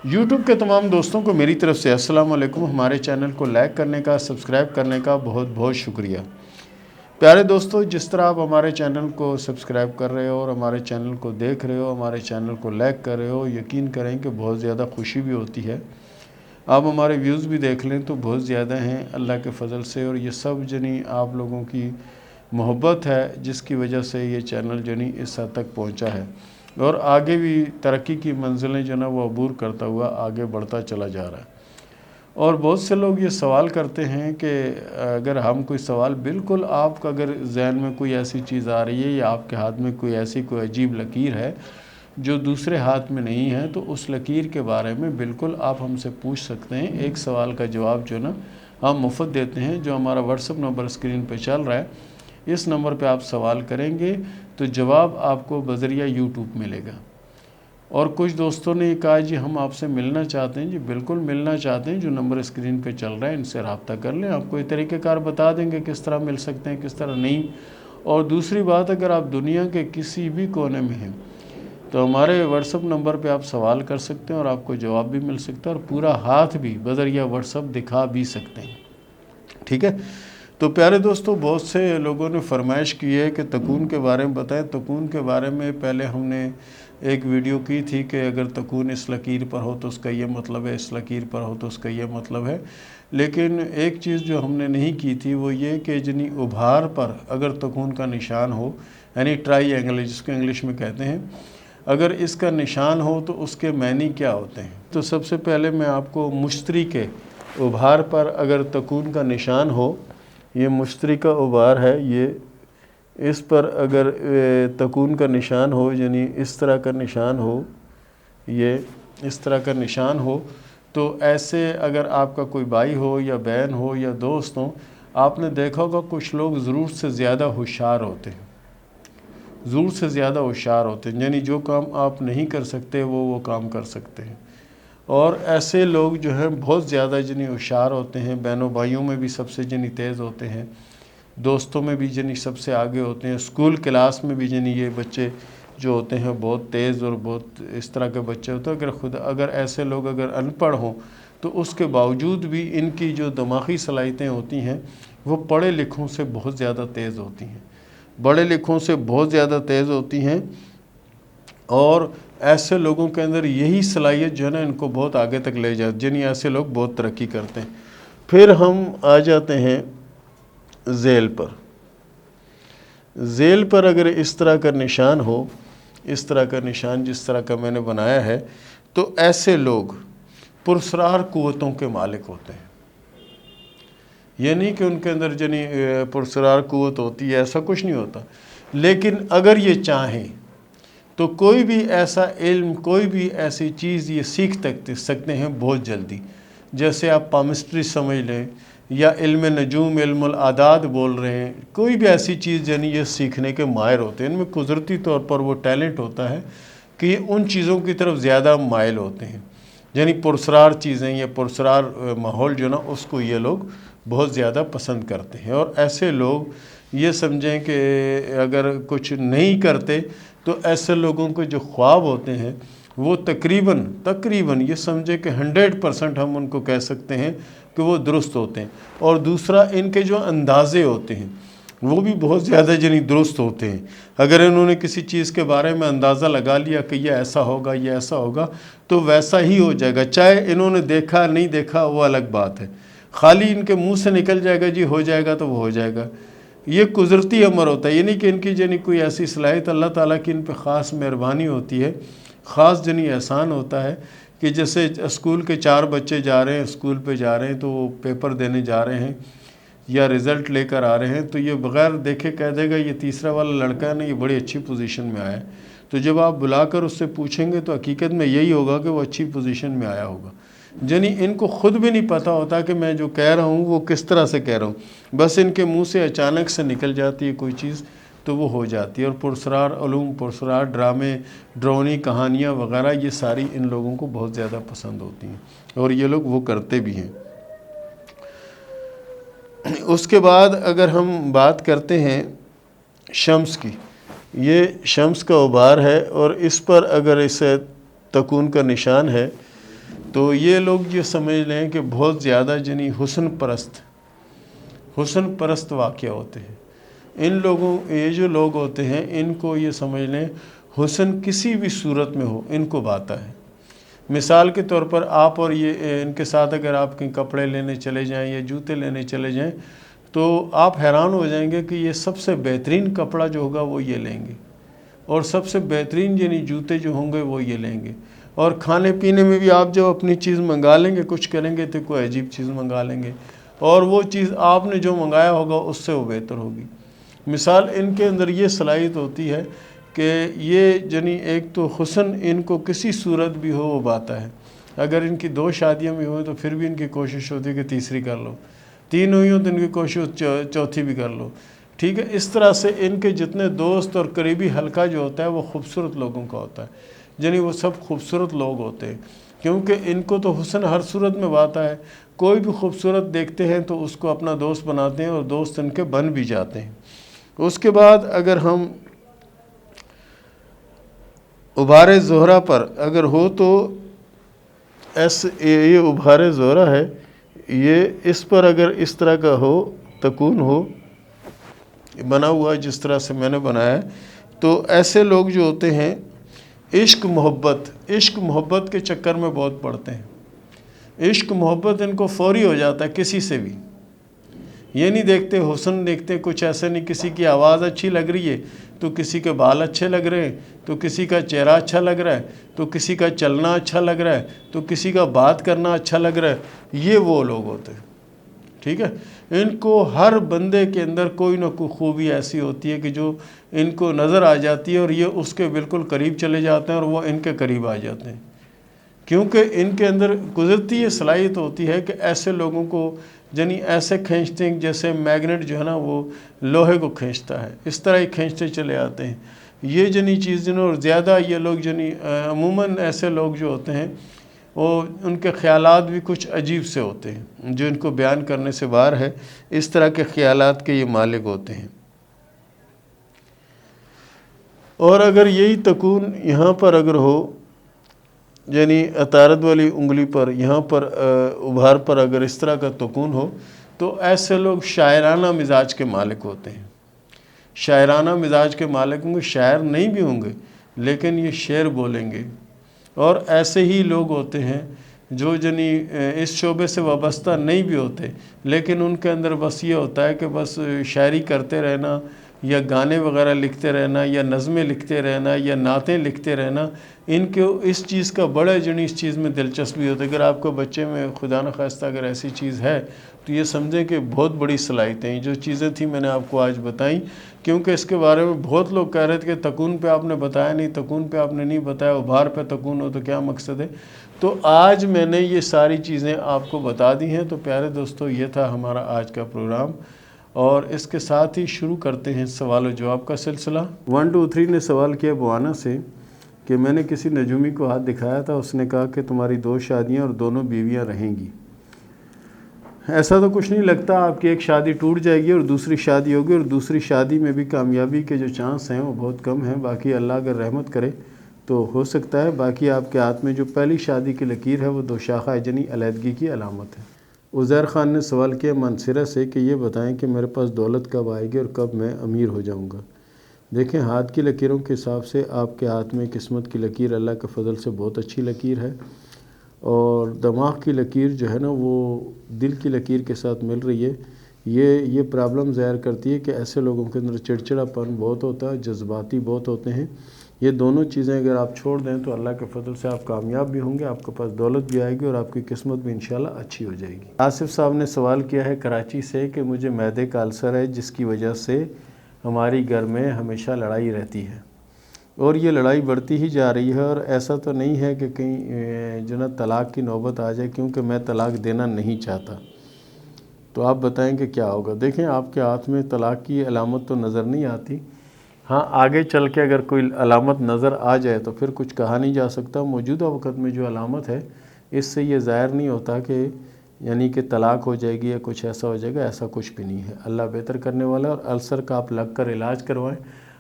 YouTube کے تمام دوستوں کو میری طرف سے السلام علیکم۔ ہمارے چینل کو لائک کرنے کا، سبسکرائب کرنے کا بہت بہت شکریہ۔ پیارے دوستو، جس طرح آپ ہمارے چینل کو سبسکرائب کر رہے ہو اور ہمارے چینل کو دیکھ رہے ہو، ہمارے چینل کو لائک کر رہے ہو، یقین کریں کہ بہت زیادہ خوشی بھی ہوتی ہے۔ آپ ہمارے ویوز بھی دیکھ لیں تو بہت زیادہ ہیں اللہ کے فضل سے، اور یہ سب آپ لوگوں کی محبت ہے جس کی وجہ سے یہ چینل اس حد تک پہنچا ہے، اور آگے بھی ترقی کی منزلیں وہ عبور کرتا ہوا آگے بڑھتا چلا جا رہا ہے۔ اور بہت سے لوگ یہ سوال کرتے ہیں کہ اگر ہم کوئی سوال، بالکل آپ کا اگر ذہن میں کوئی ایسی چیز آ رہی ہے یا آپ کے ہاتھ میں کوئی عجیب لکیر ہے جو دوسرے ہاتھ میں نہیں ہے، تو اس لکیر کے بارے میں بالکل آپ ہم سے پوچھ سکتے ہیں۔ ایک سوال کا جواب ہم مفت دیتے ہیں، جو ہمارا واٹس ایپ نمبر اسکرین پہ چل رہا ہے۔ اس نمبر پہ آپ سوال کریں گے تو جواب آپ کو بذریعہ YouTube ملے گا۔ اور کچھ دوستوں نے یہ کہا جی ہم آپ سے ملنا چاہتے ہیں۔ جی بالکل ملنا چاہتے ہیں، جو نمبر اسکرین پہ چل رہا ہے ان سے رابطہ کر لیں، آپ کو یہ طریقہ کار بتا دیں گے کس طرح مل سکتے ہیں، کس طرح نہیں۔ اور دوسری بات، اگر آپ دنیا کے کسی بھی کونے میں ہیں تو ہمارے واٹس ایپ نمبر پہ آپ سوال کر سکتے ہیں اور آپ کو جواب بھی مل سکتا ہے، اور پورا ہاتھ بھی بذریعہ واٹس ایپ دکھا بھی سکتے ہیں۔ ٹھیک ہے؟ تو پیارے دوستو، بہت سے لوگوں نے فرمائش کی ہے کہ تکون کے بارے میں بتائیں۔ تکون کے بارے میں پہلے ہم نے ایک ویڈیو کی تھی کہ اگر تکون اس لکیر پر ہو تو اس کا یہ مطلب ہے، اس لکیر پر ہو تو اس کا یہ مطلب ہے۔ لیکن ایک چیز جو ہم نے نہیں کی تھی وہ یہ کہ ابھار پر اگر تکون کا نشان ہو، یعنی ٹرائی اینگل جس کو انگلش میں کہتے ہیں، اگر اس کا نشان ہو تو اس کے معنی کیا ہوتے ہیں۔ تو سب سے پہلے میں آپ کو مشتری کے ابھار پر اگر تکون کا نشان ہو، یہ مشتری کا ابھار ہے، یہ اس پر اگر تکون کا نشان ہو، یعنی اس طرح کا نشان ہو، یہ اس طرح کا نشان ہو، تو ایسے اگر آپ کا کوئی بھائی ہو یا بہن ہو یا دوست ہو، آپ نے دیکھا ہوگا کچھ لوگ ضرورت سے زیادہ ہوشیار ہوتے ہیں، ضرورت سے زیادہ ہوشیار ہوتے ہیں، یعنی جو کام آپ نہیں کر سکتے وہ کام کر سکتے ہیں۔ اور ایسے لوگ بہت زیادہ ہوشیار ہوتے ہیں، بہنوں بھائیوں میں بھی سب سے تیز ہوتے ہیں، دوستوں میں بھی سب سے آگے ہوتے ہیں، اسکول کلاس میں بھی یہ بچے جو ہوتے ہیں بہت تیز اور بہت اس طرح کے بچے ہوتے ہیں۔ اگر ایسے لوگ اگر ان پڑھ ہوں تو اس کے باوجود بھی ان کی جو دماغی صلاحیتیں ہوتی ہیں وہ پڑھے لکھوں سے بہت زیادہ تیز ہوتی ہیں، بڑے لکھوں سے بہت زیادہ تیز ہوتی ہیں۔ اور ایسے لوگوں کے اندر یہی صلاحیت ان کو بہت آگے تک لے جاتی، ایسے لوگ بہت ترقی کرتے ہیں۔ پھر ہم آ جاتے ہیں ذیل پر۔ ذیل پر اگر اس طرح کا نشان ہو، اس طرح کا نشان جس طرح کا میں نے بنایا ہے، تو ایسے لوگ پرسرار قوتوں کے مالک ہوتے ہیں۔ یہ نہیں کہ ان کے اندر پرسرار قوت ہوتی ہے، ایسا کچھ نہیں ہوتا، لیکن اگر یہ چاہیں تو کوئی بھی ایسا علم، کوئی بھی ایسی چیز یہ سیکھ سکتے ہیں بہت جلدی۔ جیسے آپ پامسٹری سمجھ لیں، یا علم نجوم، علم العداد بول رہے ہیں، کوئی بھی ایسی چیز یہ سیکھنے کے ماہر ہوتے ہیں۔ ان میں قدرتی طور پر وہ ٹیلنٹ ہوتا ہے کہ یہ ان چیزوں کی طرف زیادہ مائل ہوتے ہیں، پرسرار چیزیں یا پرسرار ماحول اس کو یہ لوگ بہت زیادہ پسند کرتے ہیں۔ اور ایسے لوگ یہ سمجھیں کہ اگر کچھ نہیں کرتے تو ایسے لوگوں کے جو خواب ہوتے ہیں وہ تقریباً یہ سمجھے کہ 100% ہم ان کو کہہ سکتے ہیں کہ وہ درست ہوتے ہیں۔ اور دوسرا، ان کے جو اندازے ہوتے ہیں وہ بھی بہت زیادہ درست ہوتے ہیں۔ اگر انہوں نے کسی چیز کے بارے میں اندازہ لگا لیا کہ یہ ایسا ہوگا، یہ ایسا ہوگا، تو ویسا ہی ہو جائے گا، چاہے انہوں نے دیکھا نہیں دیکھا وہ الگ بات ہے۔ خالی ان کے منہ سے نکل جائے گا ہو جائے گا تو وہ ہو جائے گا۔ یہ قدرتی امر ہوتا ہے، یہ نہیں کہ ان کی کوئی ایسی صلاحیت، اللہ تعالیٰ کی ان پہ خاص مہربانی ہوتی ہے، خاص احسان ہوتا ہے کہ جیسے اسکول کے 4 بچے جا رہے ہیں، اسکول پہ جا رہے ہیں تو وہ پیپر دینے جا رہے ہیں یا رزلٹ لے کر آ رہے ہیں، تو یہ بغیر دیکھے کہہ دے گا یہ تیسرا والا لڑکا ہے نا، یہ بڑی اچھی پوزیشن میں آیا ہے۔ تو جب آپ بلا کر اس سے پوچھیں گے تو حقیقت میں یہی ہوگا کہ وہ اچھی پوزیشن میں آیا ہوگا۔ ان کو خود بھی نہیں پتہ ہوتا کہ میں جو کہہ رہا ہوں وہ کس طرح سے کہہ رہا ہوں، بس ان کے منہ سے اچانک سے نکل جاتی ہے کوئی چیز تو وہ ہو جاتی ہے۔ اور پرسرار علوم، پرسرار ڈرامے، ڈرونی کہانیاں وغیرہ، یہ ساری ان لوگوں کو بہت زیادہ پسند ہوتی ہیں، اور یہ لوگ وہ کرتے بھی ہیں۔ اس کے بعد اگر ہم بات کرتے ہیں شمس کی، یہ شمس کا ابھار ہے، اور اس پر اگر اسے تکون کا نشان ہے تو یہ لوگ یہ سمجھ لیں کہ بہت زیادہ جنی حسن پرست واقعہ ہوتے ہیں. ان لوگوں یہ جو لوگ ہوتے ہیں ان کو یہ سمجھ لیں حسن کسی بھی صورت میں ہو ان کو بھاتا ہے. مثال کے طور پر آپ اور یہ ان کے ساتھ اگر آپ کہیں کپڑے لینے چلے جائیں یا جوتے لینے چلے جائیں تو آپ حیران ہو جائیں گے کہ یہ سب سے بہترین کپڑا جو ہوگا وہ یہ لیں گے اور سب سے بہترین یعنی جوتے جو ہوں گے وہ یہ لیں گے. اور کھانے پینے میں بھی آپ جو اپنی چیز منگا لیں گے کچھ کریں گے تو کوئی عجیب چیز منگا لیں گے اور وہ چیز آپ نے جو منگایا ہوگا اس سے وہ بہتر ہوگی. مثال ان کے اندر یہ صلاحیت ہوتی ہے کہ یہ جنی ایک تو حسن ان کو کسی صورت بھی ہو وہ بھاتا ہے. اگر ان کی 2 شادیاں بھی ہوئیں تو پھر بھی ان کی کوشش ہوتی ہے کہ تیسری کر لو, 3 ہوئی ہوں تو ان کی کوشش چوتھی بھی کر لو. ٹھیک ہے, اس طرح سے ان کے جتنے دوست اور قریبی حلقہ جو ہوتا ہے وہ خوبصورت لوگوں کا ہوتا ہے. یعنی وہ سب خوبصورت لوگ ہوتے ہیں کیونکہ ان کو تو حسن ہر صورت میں بھاتا ہے. کوئی بھی خوبصورت دیکھتے ہیں تو اس کو اپنا دوست بناتے ہیں اور دوست ان کے بن بھی جاتے ہیں. اس کے بعد اگر ہم ابھار زہرہ پر اگر ہو تو یہ ابھار زہرہ ہے, یہ اس پر اگر اس طرح کا ہو تکون ہو بنا ہوا جس طرح سے میں نے بنایا ہے تو ایسے لوگ جو ہوتے ہیں عشق محبت کے چکر میں بہت پڑتے ہیں. عشق محبت ان کو فوری ہو جاتا ہے کسی سے بھی. یہ نہیں دیکھتے حسن دیکھتے, کچھ ایسے نہیں, کسی کی آواز اچھی لگ رہی ہے تو کسی کے بال اچھے لگ رہے ہیں تو کسی کا چہرہ اچھا لگ رہا ہے تو کسی کا چلنا اچھا لگ رہا ہے تو کسی کا بات کرنا اچھا لگ رہا ہے. یہ وہ لوگ ہوتے ہیں. ٹھیک ہے, ان کو ہر بندے کے اندر کوئی نہ کوئی خوبی ایسی ہوتی ہے کہ جو ان کو نظر آ جاتی ہے اور یہ اس کے بالکل قریب چلے جاتے ہیں اور وہ ان کے قریب آ جاتے ہیں کیونکہ ان کے اندر قدرتی یہ صلاحیت ہوتی ہے کہ ایسے لوگوں کو یعنی ایسے کھینچتے ہیں جیسے میگنیٹ جو ہے نا وہ لوہے کو کھینچتا ہے, اس طرح ہی کھینچتے چلے آتے ہیں. یہ جنی چیز جنہوں اور زیادہ یہ لوگ جنی عموماً ایسے لوگ جو ہوتے ہیں وہ ان کے خیالات بھی کچھ عجیب سے ہوتے ہیں جو ان کو بیان کرنے سے باہر ہے. اس طرح کے خیالات کے یہ مالک ہوتے ہیں. اور اگر یہی تکون یہاں پر اگر ہو یعنی عطارد والی انگلی پر یہاں پر ابھار پر اگر اس طرح کا تکون ہو تو ایسے لوگ شاعرانہ مزاج کے مالک ہوتے ہیں. شاعرانہ مزاج کے مالک ہوں گے, شاعر نہیں بھی ہوں گے لیکن یہ شعر بولیں گے. اور ایسے ہی لوگ ہوتے ہیں جو جنی اس شعبے سے وابستہ نہیں بھی ہوتے لیکن ان کے اندر بس یہ ہوتا ہے کہ بس شاعری کرتے رہنا یا گانے وغیرہ لکھتے رہنا یا نظمیں لکھتے رہنا یا نعتیں لکھتے رہنا. ان کو اس چیز کا بڑا جنی اس چیز میں دلچسپی ہوتی ہے. اگر آپ کو بچے میں خدا نخواستہ اگر ایسی چیز ہے تو یہ سمجھیں کہ بہت بڑی صلاحیتیں ہیں. جو چیزیں تھیں میں نے آپ کو آج بتائیں کیونکہ اس کے بارے میں بہت لوگ کہہ رہے تھے کہ تکون پہ آپ نے بتایا نہیں, تکون پہ آپ نے نہیں بتایا, ابھار پہ تکون ہو تو کیا مقصد ہے. تو آج میں نے یہ ساری چیزیں آپ کو بتا دی ہیں. تو پیارے دوستو یہ تھا ہمارا آج کا پروگرام اور اس کے ساتھ ہی شروع کرتے ہیں سوال و جواب کا سلسلہ. 1 2 3 نے سوال کیا بوانا سے کہ میں نے کسی نجومی کو ہاتھ دکھایا تھا, اس نے کہا کہ تمہاری 2 شادیاں اور دونوں بیویاں رہیں گی. ایسا تو کچھ نہیں لگتا, آپ کی ایک شادی ٹوٹ جائے گی اور دوسری شادی ہوگی اور دوسری شادی میں بھی کامیابی کے جو چانس ہیں وہ بہت کم ہیں. باقی اللہ اگر رحمت کرے تو ہو سکتا ہے. باقی آپ کے ہاتھ میں جو پہلی شادی کی لکیر ہے وہ 2 شاخہ جنی علیحدگی کی علامت ہے. عزیر خان نے سوال کیا منصرہ سے کہ یہ بتائیں کہ میرے پاس دولت کب آئے گی اور کب میں امیر ہو جاؤں گا. دیکھیں ہاتھ کی لکیروں کے حساب سے آپ کے ہاتھ میں قسمت کی لکیر اللہ کے فضل سے بہت اچھی لکیر ہے اور دماغ کی لکیر جو ہے نا وہ دل کی لکیر کے ساتھ مل رہی ہے. یہ پرابلم ظاہر کرتی ہے کہ ایسے لوگوں کے اندر چڑچڑا پن بہت ہوتا ہے, جذباتی بہت ہوتے ہیں. یہ دونوں چیزیں اگر آپ چھوڑ دیں تو اللہ کے فضل سے آپ کامیاب بھی ہوں گے, آپ کے پاس دولت بھی آئے گی اور آپ کی قسمت بھی انشاءاللہ اچھی ہو جائے گی. آصف صاحب نے سوال کیا ہے کراچی سے کہ مجھے معدے کا السر ہے جس کی وجہ سے ہماری گھر میں ہمیشہ لڑائی رہتی ہے اور یہ لڑائی بڑھتی ہی جا رہی ہے اور ایسا تو نہیں ہے کہ کہیں جو نا طلاق کی نوبت آ جائے کیونکہ میں طلاق دینا نہیں چاہتا. تو آپ بتائیں کہ کیا ہوگا. دیکھیں آپ کے ہاتھ میں طلاق کی علامت تو نظر نہیں آتی. ہاں آگے چل کے اگر کوئی علامت نظر آ جائے تو پھر کچھ کہا نہیں جا سکتا. موجودہ وقت میں جو علامت ہے اس سے یہ ظاہر نہیں ہوتا کہ یعنی کہ طلاق ہو جائے گی یا کچھ ایسا ہو جائے گا. ایسا کچھ بھی نہیں ہے. اللہ بہتر کرنے والا. اور السر کا آپ لگ کر علاج کروائیں.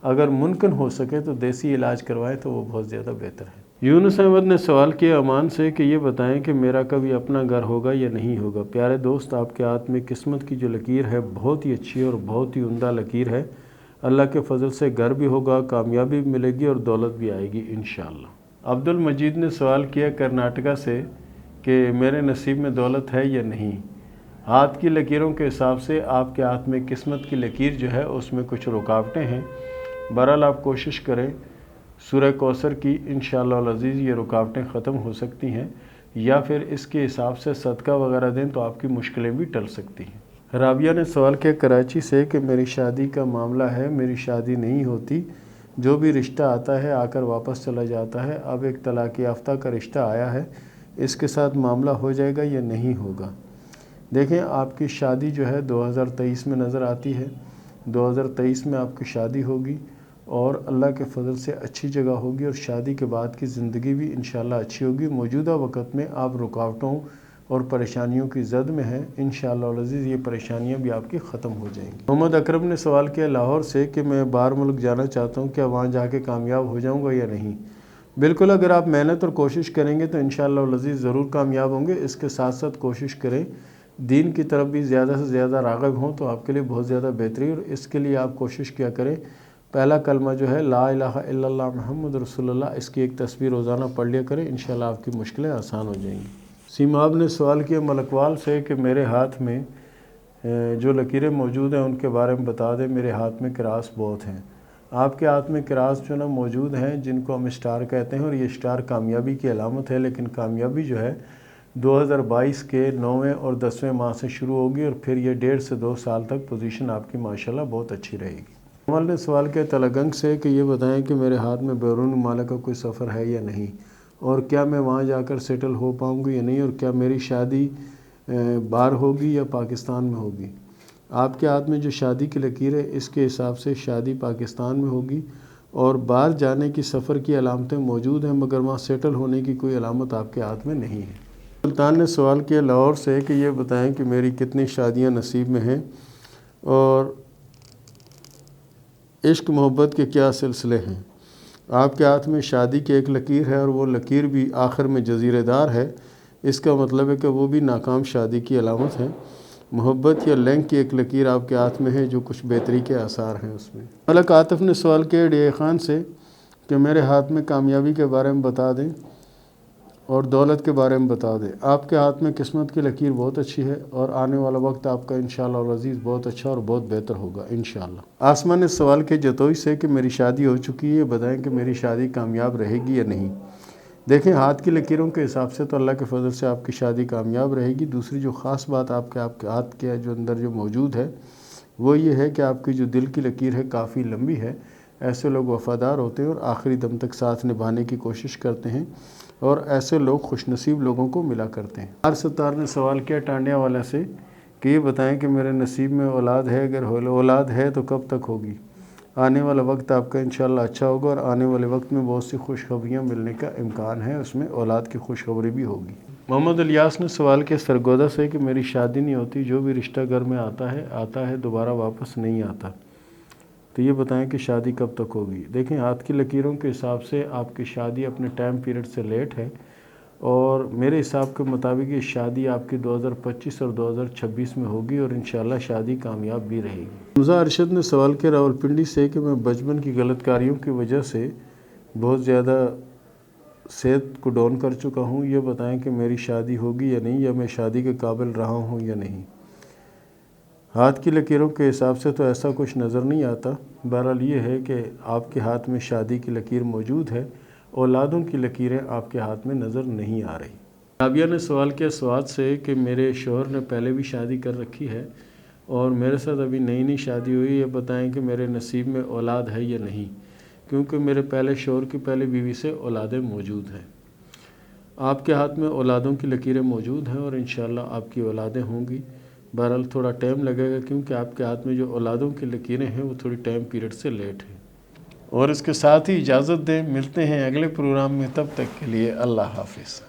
اگر ممکن ہو سکے تو دیسی علاج کروائیں تو وہ بہت زیادہ بہتر ہے. یونس احمد نے سوال کیا امان سے کہ یہ بتائیں کہ میرا کبھی اپنا گھر ہوگا یا نہیں ہوگا۔ پیارے دوست، آپ کے ہاتھ میں قسمت کی جو لکیر ہے بہت ہی اچھی ہے اور بہت ہی عمدہ لکیر ہے۔ اللہ کے فضل سے گھر بھی ہوگا، کامیابی بھی ملے گی اور دولت بھی آئے گی انشاءاللہ۔ عبد المجید نے سوال کیا کرناٹکا سے کہ میرے نصیب میں دولت ہے یا نہیں۔ ہاتھ کی لکیروں کے حساب سے آپ کے ہاتھ میں قسمت کی لکیر جو ہے اس میں کچھ رکاوٹیں ہیں۔ بہرحال آپ کوشش کریں سورہ کوثر کی، انشاءاللہ العزیز یہ رکاوٹیں ختم ہو سکتی ہیں، یا پھر اس کے حساب سے صدقہ وغیرہ دیں تو آپ کی مشکلیں بھی ٹل سکتی ہیں۔ رابعہ نے سوال کیا کراچی سے کہ میری شادی کا معاملہ ہے، میری شادی نہیں ہوتی، جو بھی رشتہ آتا ہے آ کر واپس چلا جاتا ہے۔ اب ایک طلاق یافتہ کا رشتہ آیا ہے، اس کے ساتھ معاملہ ہو جائے گا یا نہیں ہوگا؟ دیکھیں، آپ کی شادی جو ہے 2023 میں نظر آتی ہے۔ 2023 میں آپ کی شادی ہوگی اور اللہ کے فضل سے اچھی جگہ ہوگی، اور شادی کے بعد کی زندگی بھی انشاءاللہ اچھی ہوگی۔ موجودہ وقت میں آپ رکاوٹوں اور پریشانیوں کی زد میں ہیں، انشاءاللہ العزیز یہ پریشانیاں بھی آپ کی ختم ہو جائیں گی۔ محمد اکرم نے سوال کیا لاہور سے کہ میں باہر ملک جانا چاہتا ہوں، کیا وہاں جا کے کامیاب ہو جاؤں گا یا نہیں؟ بالکل، اگر آپ محنت اور کوشش کریں گے تو انشاءاللہ العزیز ضرور کامیاب ہوں گے۔ اس کے ساتھ ساتھ کوشش کریں دین کی طرف بھی زیادہ سے زیادہ راغب ہوں تو آپ کے لیے بہت زیادہ بہتری، اور اس کے لیے آپ کوشش کیا کریں پہلا کلمہ جو ہے لا الہ الا اللہ محمد رسول اللہ، اس کی ایک تصویر روزانہ پڑھ لیا کریں، انشاءاللہ آپ کی مشکلیں آسان ہو جائیں گی۔ سیماب نے سوال کیا ملکوال سے کہ میرے ہاتھ میں جو لکیریں موجود ہیں ان کے بارے میں بتا دیں، میرے ہاتھ میں کراس بہت ہیں۔ آپ کے ہاتھ میں کراس جو نا موجود ہیں جن کو ہم اسٹار کہتے ہیں، اور یہ اسٹار کامیابی کی علامت ہے، لیکن کامیابی جو ہے 2022 کے 9ویں اور 10ویں ماہ سے شروع ہوگی، اور پھر یہ 1.5 سے 2 سال تک پوزیشن آپ کی ماشاءاللہ بہت اچھی رہے گی۔ کمل نے سوال کیا تلگنگ سے کہ یہ بتائیں کہ میرے ہاتھ میں بیرون ممالک کا کوئی سفر ہے یا نہیں، اور کیا میں وہاں جا کر سیٹل ہو پاؤں گی یا نہیں، اور کیا میری شادی باہر ہوگی یا پاکستان میں ہوگی؟ آپ کے ہاتھ میں جو شادی کی لکیر ہے اس کے حساب سے شادی پاکستان میں ہوگی، اور باہر جانے کی سفر کی علامتیں موجود ہیں، مگر وہاں سیٹل ہونے کی کوئی علامت آپ کے ہاتھ میں نہیں ہے۔ سلطان نے سوال کیا لاہور سے کہ یہ بتائیں کہ میری کتنی شادیاں نصیب میں ہیں، اور عشق محبت کے کیا سلسلے ہیں؟ آپ کے ہاتھ میں شادی کی ایک لکیر ہے، اور وہ لکیر بھی آخر میں جزیرے دار ہے، اس کا مطلب ہے کہ وہ بھی ناکام شادی کی علامت ہے۔ محبت یا لینک کی ایک لکیر آپ کے ہاتھ میں ہے جو کچھ بہتری کے آثار ہیں اس میں۔ ملک عاطف نے سوال کیا ڈی اے خان سے کہ میرے ہاتھ میں کامیابی کے بارے میں بتا دیں اور دولت کے بارے میں بتا دیں۔ آپ کے ہاتھ میں قسمت کی لکیر بہت اچھی ہے، اور آنے والا وقت آپ کا انشاءاللہ العزیز بہت اچھا اور بہت بہتر ہوگا انشاءاللہ۔ آسمان نے سوال کیا جتوئی سے کہ میری شادی ہو چکی ہے، بتائیں کہ میری شادی کامیاب رہے گی یا نہیں۔ دیکھیں، ہاتھ کی لکیروں کے حساب سے تو اللہ کے فضل سے آپ کی شادی کامیاب رہے گی۔ دوسری جو خاص بات آپ کے ہاتھ کے جو اندر جو موجود ہے وہ یہ ہے کہ آپ کی جو دل کی لکیر ہے کافی لمبی ہے۔ ایسے لوگ وفادار ہوتے ہیں اور آخری دم تک ساتھ نبھانے کی کوشش کرتے ہیں، اور ایسے لوگ خوش نصیب لوگوں کو ملا کرتے ہیں۔ ستار نے سوال کیا ٹانڈیا والا سے کہ یہ بتائیں کہ میرے نصیب میں اولاد ہے، اگر اولاد ہے تو کب تک ہوگی؟ آنے والا وقت آپ کا انشاءاللہ اچھا ہوگا، اور آنے والے وقت میں بہت سی خوشخبریاں ملنے کا امکان ہے، اس میں اولاد کی خوشخبری بھی ہوگی۔ محمد الیاس نے سوال کیا سرگودا سے کہ میری شادی نہیں ہوتی، جو بھی رشتہ گھر میں آتا ہے دوبارہ واپس نہیں آتا، تو یہ بتائیں کہ شادی کب تک ہوگی؟ دیکھیں، ہاتھ کی لکیروں کے حساب سے آپ کی شادی اپنے ٹائم پیریڈ سے لیٹ ہے، اور میرے حساب کے مطابق یہ شادی آپ کی 2025 اور 2026 میں ہوگی، اور انشاءاللہ شادی کامیاب بھی رہے گی۔ حمزہ ارشد نے سوال کیا راولپنڈی سے کہ میں بچپن کی غلط کاریوں کی وجہ سے بہت زیادہ صحت کو ڈاؤن کر چکا ہوں، یہ بتائیں کہ میری شادی ہوگی یا نہیں، یا میں شادی کے قابل رہا ہوں یا نہیں۔ ہاتھ کی لکیروں کے حساب سے تو ایسا کچھ نظر نہیں آتا۔ بہرحال یہ ہے کہ آپ کے ہاتھ میں شادی کی لکیر موجود ہے، اولادوں کی لکیریں آپ کے ہاتھ میں نظر نہیں آ رہی۔ رابعہ نے سوال کیا سوات سے کہ میرے شوہر نے پہلے بھی شادی کر رکھی ہے، اور میرے ساتھ ابھی نئی شادی ہوئی، یہ بتائیں کہ میرے نصیب میں اولاد ہے یا نہیں، کیونکہ میرے پہلے شوہر کی پہلی بیوی سے اولادیں موجود ہیں۔ آپ کے ہاتھ میں اولادوں کی لکیریں موجود ہیں، اور انشاءاللہ آپ کی اولادیں ہوں گی۔ بہرحال تھوڑا ٹائم لگے گا، کیونکہ آپ کے ہاتھ میں جو اولادوں کی لکیریں ہیں وہ تھوڑی ٹائم پیریڈ سے لیٹ ہیں۔ اور اس کے ساتھ ہی اجازت دیں، ملتے ہیں اگلے پروگرام میں، تب تک کے لیے اللہ حافظ۔